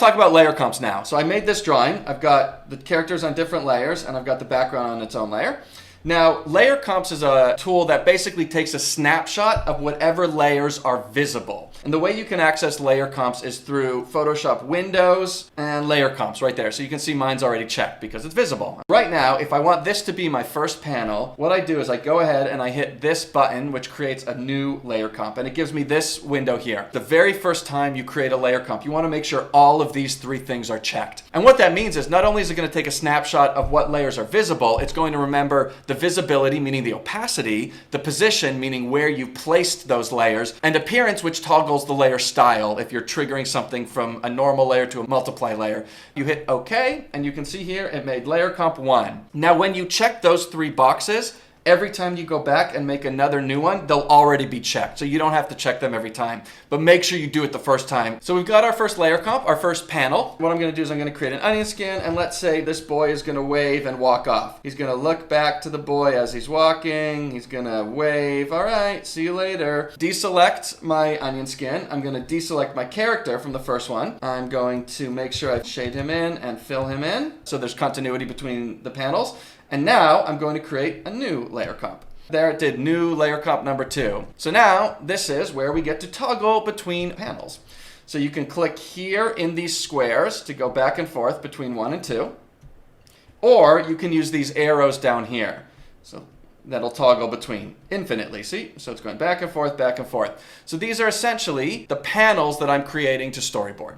talk about layer comps now. So I made this drawing. I've got the characters on different layers, and I've got the background on its own layer. Now, layer comps is a tool that basically takes a snapshot of whatever layers are visible. And the way you can access layer comps is through Photoshop Windows and layer comps right there. So you can see mine's already checked because it's visible. Right now, if I want this to be my first panel, what I do is I go ahead and I hit this button, which creates a new layer comp. And it gives me this window here. The very first time you create a layer comp, you want to make sure all of these three things are checked. And what that means is not only is it going to take a snapshot of what layers are visible, it's going to remember the visibility, meaning the opacity, the position, meaning where you placed those layers, and appearance, which toggles the layer style if you're triggering something from a normal layer to a multiply layer. You hit OK, and you can see here it made layer comp 1. Now, when you check those three boxes, every time you go back and make another new one, they'll already be checked. So you don't have to check them every time, but make sure you do it the first time. So we've got our first layer comp, our first panel. What I'm going to do is I'm going to create an onion skin, and let's say this boy is going to wave and walk off. He's going to look back to the boy as he's walking. He's going to wave. All right, see you later. Deselect my onion skin. I'm going to deselect my character from the first one. I'm going to make sure I shade him in and fill him in so there's continuity between the panels. And now I'm going to create a new layer comp. There it did, new layer comp number 2. So now this is where we get to toggle between panels. So you can click here in these squares to go back and forth between 1 and 2. Or you can use these arrows down here. So that'll toggle between infinitely, see? So it's going back and forth, back and forth. So these are essentially the panels that I'm creating to storyboard.